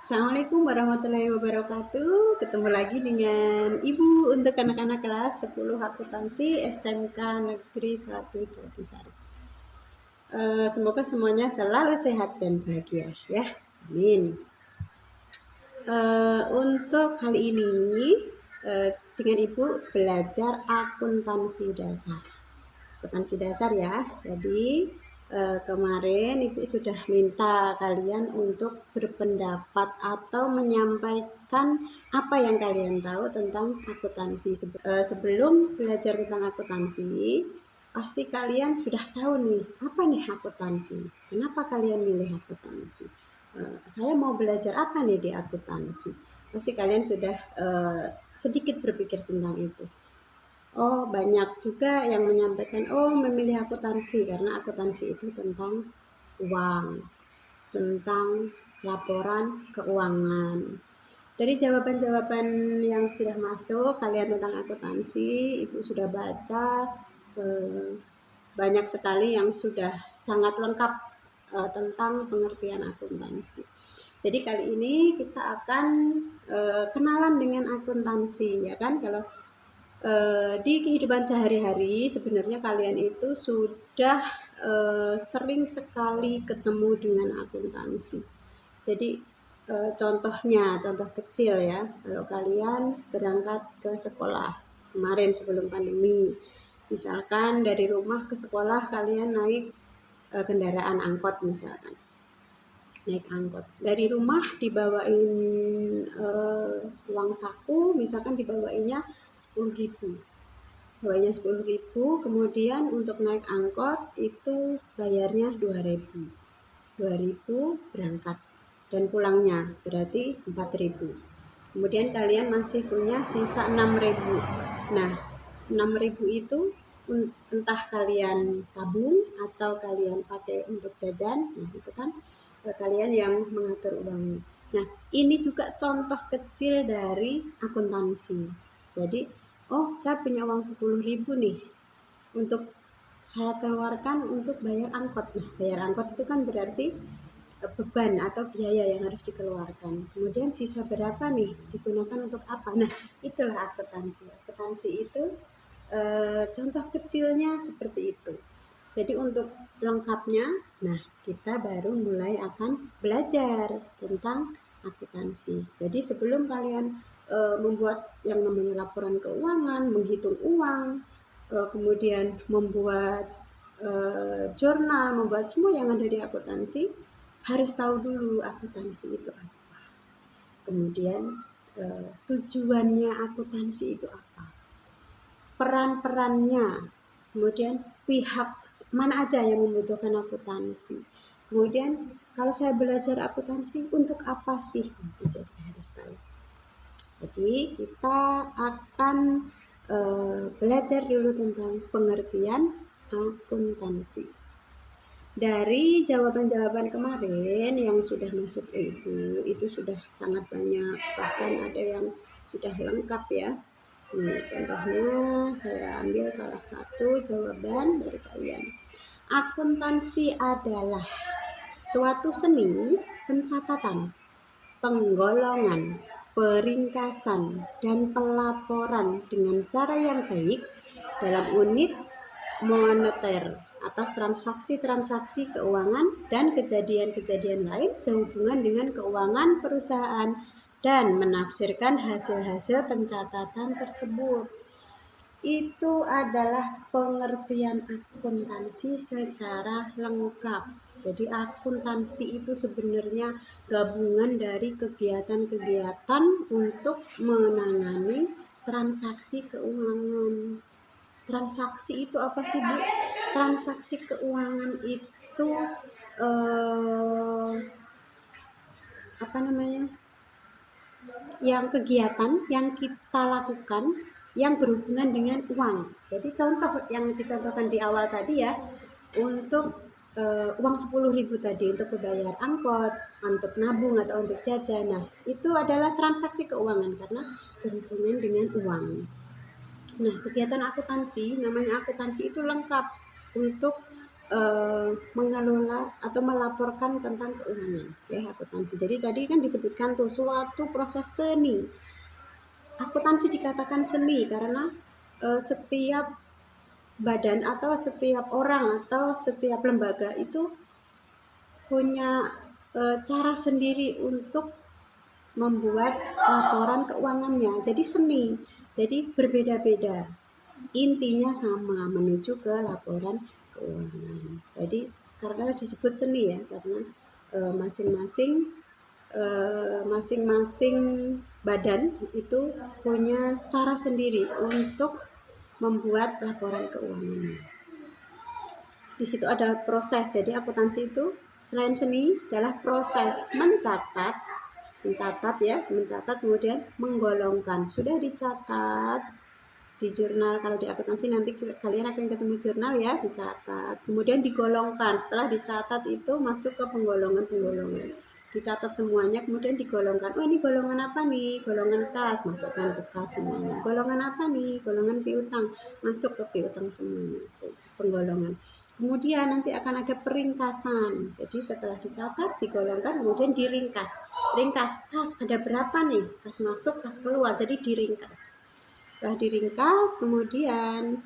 Assalamualaikum warahmatullahi wabarakatuh. Ketemu lagi dengan Ibu untuk anak-anak kelas 10 akuntansi SMK Negeri 1 Jatisari. Semoga semuanya selalu sehat dan bahagia ya. Amin. Untuk kali ini dengan Ibu belajar akuntansi dasar. Akuntansi dasar ya. Jadi kemarin Ibu sudah minta kalian untuk berpendapat atau menyampaikan apa yang kalian tahu tentang akuntansi. Sebelum belajar tentang akuntansi, pasti kalian sudah tahu nih, apa nih akuntansi? Kenapa kalian milih akuntansi? Saya mau belajar apa nih di akuntansi? Pasti kalian sudah sedikit berpikir tentang itu. Oh, banyak juga yang menyampaikan, oh memilih akuntansi karena akuntansi itu tentang uang, tentang laporan keuangan. Dari jawaban-jawaban yang sudah masuk kalian tentang akuntansi, Ibu sudah baca banyak sekali yang sudah sangat lengkap tentang pengertian akuntansi. Jadi kali ini kita akan kenalan dengan akuntansi, ya kan? Kalau di kehidupan sehari-hari sebenarnya kalian itu sudah sering sekali ketemu dengan akuntansi. Jadi contoh kecil ya, kalau kalian berangkat ke sekolah kemarin sebelum pandemi, misalkan dari rumah ke sekolah kalian naik kendaraan angkot misalkan. Naik angkot dari rumah dibawain uang saku, misalkan dibawainnya 10.000, bawanya 10.000, kemudian untuk naik angkot itu bayarnya 2.000 berangkat dan pulangnya berarti 4.000. Kemudian kalian masih punya sisa 6.000. Nah, 6.000 itu entah kalian tabung atau kalian pakai untuk jajan. Nah, itu kan kalian yang mengatur uangnya. Nah, ini juga contoh kecil dari akuntansi. Jadi, oh saya punya uang 10.000 nih untuk saya keluarkan untuk bayar angkot. Nah, bayar angkot itu kan berarti beban atau biaya yang harus dikeluarkan. Kemudian sisa berapa nih digunakan untuk apa? Nah, itulah akuntansi. Akuntansi itu contoh kecilnya seperti itu. Jadi untuk lengkapnya, nah kita baru mulai akan belajar tentang akuntansi. Jadi sebelum kalian membuat yang namanya laporan keuangan, menghitung uang, kemudian membuat jurnal, membuat semua yang ada di akuntansi, harus tahu dulu akuntansi itu apa. Kemudian tujuannya akuntansi itu apa, peran-perannya, kemudian pihak mana aja yang membutuhkan akuntansi. Kemudian kalau saya belajar akuntansi untuk apa sih? Jadi harus tahu. Jadi kita akan belajar dulu tentang pengertian akuntansi. Dari jawaban-jawaban kemarin yang sudah masuk Ibu, itu sudah sangat banyak, bahkan ada yang sudah lengkap ya. Contohnya saya ambil salah satu jawaban dari kalian. Akuntansi adalah suatu seni pencatatan, penggolongan, peringkasan, dan pelaporan dengan cara yang baik dalam unit moneter atas transaksi-transaksi keuangan dan kejadian-kejadian lain sehubungan dengan keuangan perusahaan dan menafsirkan hasil-hasil pencatatan tersebut. Itu adalah pengertian akuntansi secara lengkap. Jadi akuntansi itu sebenarnya gabungan dari kegiatan-kegiatan untuk menangani transaksi keuangan. Transaksi itu apa sih, Bu? Transaksi keuangan itu yang kegiatan yang kita lakukan yang berhubungan dengan uang. Jadi contoh yang dicontohkan di awal tadi ya, untuk uang 10.000 tadi untuk membayar angkot, untuk nabung atau untuk jajan. Nah, itu adalah transaksi keuangan karena berhubungan dengan uang. Nah, kegiatan akuntansi, namanya akuntansi itu lengkap untuk mengelola atau melaporkan tentang keuangan ya akuntansi. Jadi tadi kan disebutkan tuh suatu proses seni. Akuntansi dikatakan seni karena setiap badan atau setiap orang atau setiap lembaga itu punya cara sendiri untuk membuat laporan keuangannya. Jadi seni, jadi berbeda-beda. Intinya sama, menuju ke laporan keuangan. Jadi karena disebut seni ya, karena masing-masing badan itu punya cara sendiri untuk membuat laporan keuangannya. Di situ ada proses. Jadi akuntansi itu selain seni adalah proses mencatat kemudian menggolongkan. Sudah dicatat di jurnal, kalau di akuntansi nanti kalian akan ketemu jurnal ya, dicatat kemudian digolongkan. Setelah dicatat itu masuk ke penggolongan, dicatat semuanya kemudian digolongkan. Oh, ini golongan apa nih? Golongan kas, masukkan ke kas semuanya. Golongan apa nih? Golongan piutang, masuk ke piutang semuanya. Itu penggolongan. Kemudian nanti akan ada peringkasan. Jadi setelah dicatat, digolongkan, kemudian diringkas. Ringkas kas ada berapa nih? Kas masuk, kas keluar, jadi diringkas. Setelah diringkas, kemudian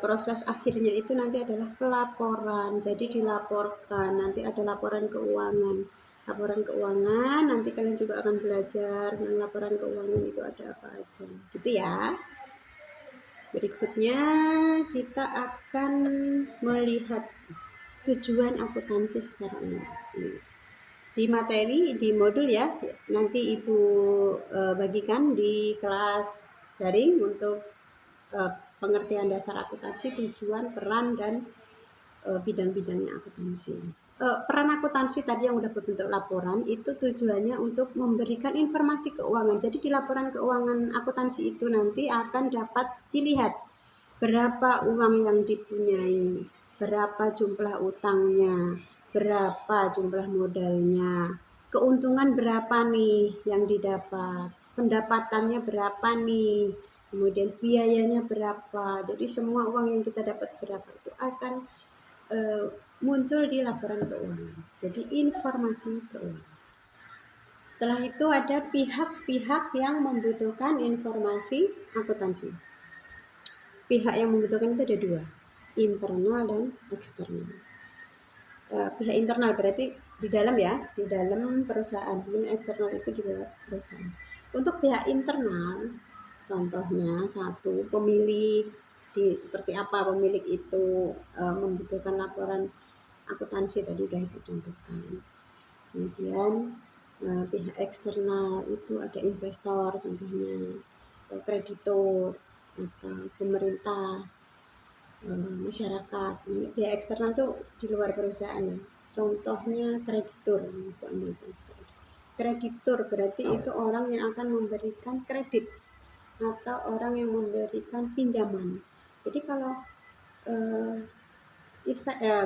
proses akhirnya itu nanti adalah pelaporan. Jadi dilaporkan, nanti ada laporan keuangan. Laporan keuangan, nanti kalian juga akan belajar tentang laporan keuangan itu ada apa aja. Gitu ya. Berikutnya kita akan melihat tujuan akuntansi secara umum. Di materi, di modul ya, nanti Ibu bagikan di kelas daring untuk pengertian dasar akuntansi, tujuan, peran, dan bidang-bidangnya akuntansi. Peran akuntansi tadi yang udah berbentuk laporan itu tujuannya untuk memberikan informasi keuangan. Jadi di laporan keuangan akuntansi itu nanti akan dapat dilihat berapa uang yang dipunyai, berapa jumlah utangnya, berapa jumlah modalnya, keuntungan berapa nih yang didapat, pendapatannya berapa nih, kemudian biayanya berapa. Jadi semua uang yang kita dapat berapa itu akan muncul di laporan keuangan. Jadi informasi keuangan. Setelah itu ada pihak-pihak yang membutuhkan informasi akuntansi. Pihak yang membutuhkan itu ada dua, internal dan eksternal. Pihak internal berarti di dalam ya, di dalam perusahaan. Kemudian eksternal itu di luar perusahaan. Untuk pihak internal, contohnya satu, pemilik. Seperti apa pemilik itu membutuhkan laporan akuntansi, tadi sudah dicontohkan. Kemudian pihak eksternal itu ada investor contohnya, atau kreditur, atau pemerintah, masyarakat. Pihak eksternal itu di luar perusahaan ya. Contohnya kreditur. Kreditur berarti itu orang yang akan memberikan kredit atau orang yang memberikan pinjaman. Jadi kalau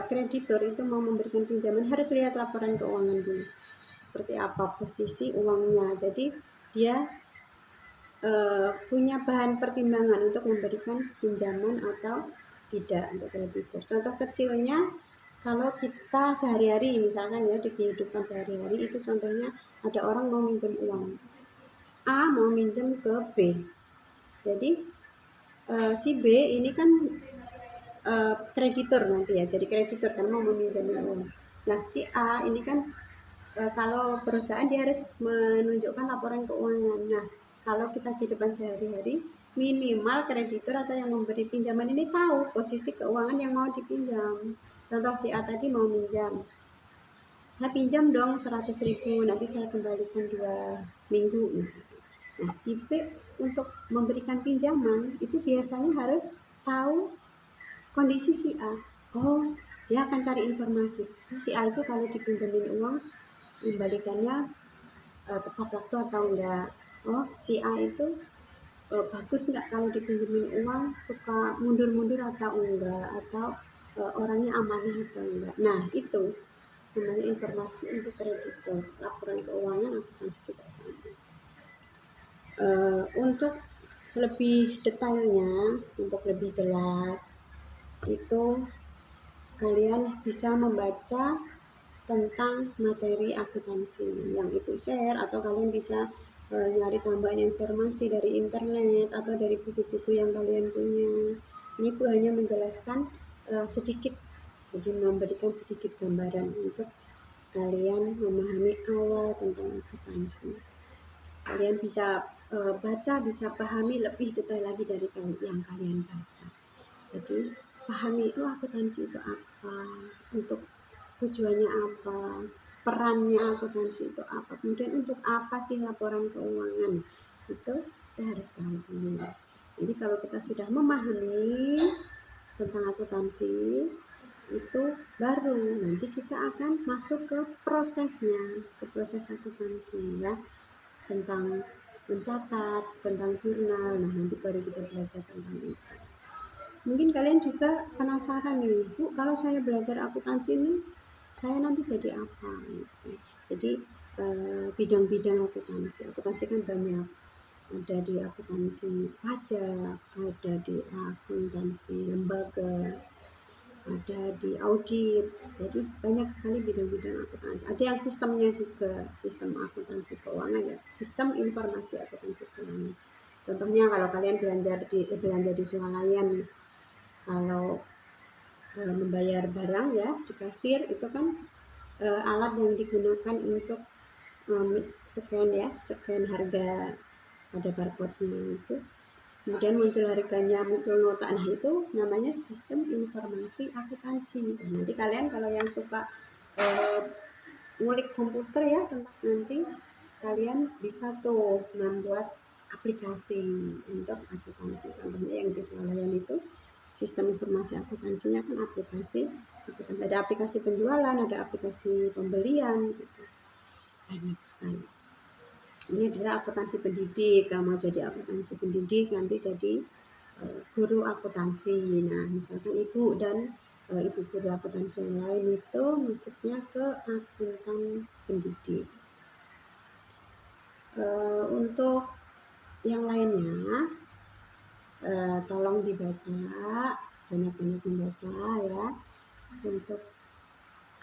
kreditur itu mau memberikan pinjaman harus lihat laporan keuangan dulu. Seperti apa posisi uangnya. Jadi dia punya bahan pertimbangan untuk memberikan pinjaman atau tidak untuk kreditur. Contoh kecilnya kalau kita sehari-hari misalkan ya, di kehidupan sehari-hari itu contohnya ada orang mau minjem uang, A mau minjem ke B. Jadi si B ini kan kreditur nanti ya, jadi kreditur kan mau meminjam uang. Nah si A ini kan kalau perusahaan dia harus menunjukkan laporan keuangan. Nah kalau kita kehidupan sehari-hari, minimal kreditur atau yang memberi pinjaman ini tahu posisi keuangan yang mau dipinjam. Contoh si A tadi mau minjam, saya pinjam dong 100.000, nanti saya kembalikan 2 minggu misalnya. Nah si B untuk memberikan pinjaman itu biasanya harus tahu kondisi si A. Oh, dia akan cari informasi. Si A itu kalau dipinjamin uang, kembalikannya tepat waktu atau enggak. Oh, si A itu bagus nggak kalau dipinjemin uang, suka mundur-mundur atau enggak, atau orangnya amanah atau enggak. Nah itu namanya informasi untuk kreditur. Laporan keuangan akuntansi juga sama. Untuk lebih detailnya, untuk lebih jelas itu kalian bisa membaca tentang materi akuntansi yang Ibu share, atau kalian bisa nyari tambahan informasi dari internet atau dari buku-buku yang kalian punya. Ini Ibu hanya menjelaskan sedikit, jadi memberikan sedikit gambaran untuk kalian memahami awal tentang akuntansi. Kalian bisa baca, bisa pahami lebih detail lagi dari yang kalian baca. Jadi pahami akuntansi itu apa, untuk tujuannya apa, perannya akuntansi itu apa, kemudian untuk apa sih laporan keuangan, itu kita harus tahu dulu. Jadi kalau kita sudah memahami tentang akuntansi, itu baru nanti kita akan masuk ke prosesnya, ke proses akuntansi ya, tentang mencatat, tentang jurnal. Nah nanti baru kita belajar tentang itu. Mungkin kalian juga penasaran nih, Bu, kalau saya belajar akuntansi ini, saya nanti jadi apa? Gitu. Jadi bidang-bidang akuntansi kan banyak. Ada di akuntansi pajak, ada di akuntansi lembaga, ada di audit. Jadi banyak sekali bidang-bidang akuntansi. Ada yang sistemnya juga, sistem akuntansi keuangan ya, sistem informasi akuntansi keuangan. Contohnya kalau kalian belanja di swalayan, kalau membayar barang ya di kasir, itu kan alat yang digunakan untuk scan harga pada barcode-nya itu, kemudian muncul harganya, muncul nota. Nah itu namanya sistem informasi akuntansi. Nanti kalian kalau yang suka ngulik komputer ya, nanti kalian bisa tuh membuat aplikasi untuk akuntansi. Contohnya yang di swalayan itu sistem informasi akuntansinya kan aplikasi, ada aplikasi penjualan, ada aplikasi pembelian gitu. Banyak sekali. Ini adalah akuntansi pendidik. Kalau mau jadi akuntansi pendidik nanti jadi guru akuntansi. Nah misalkan ibu dan ibu guru akuntansi yang lain itu masuknya ke akuntan pendidik. Untuk yang lainnya tolong dibaca, banyak-banyak membaca ya, untuk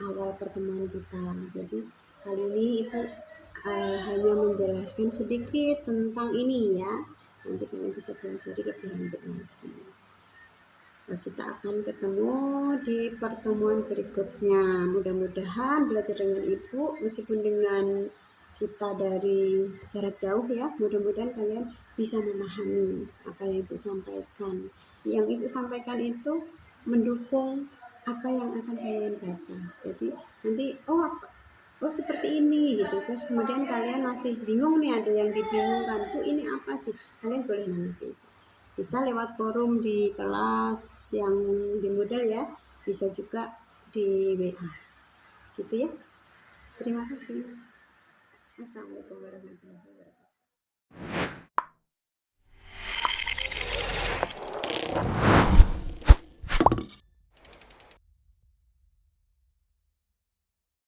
awal pertemuan kita. Jadi kali ini Ibu hanya menjelaskan sedikit tentang ini ya, nanti kalian bisa belajar lebih lanjut lagi. Kita akan ketemu di pertemuan berikutnya. Mudah-mudahan belajar dengan Ibu, meskipun dengan kita dari jarak jauh ya, mudah-mudahan kalian bisa memahami apa yang Ibu sampaikan. Yang Ibu sampaikan itu mendukung apa yang akan kalian baca. Jadi nanti oh seperti ini gitu. Terus kemudian kalian masih bingung nih, ada yang dibingungkan, Bu ini apa sih? Kalian boleh nanya ke Ibu. Bisa lewat forum di kelas yang di Moodle ya, bisa juga di WA gitu ya. Terima kasih. Assalamualaikum warahmatullahi wabarakatuh.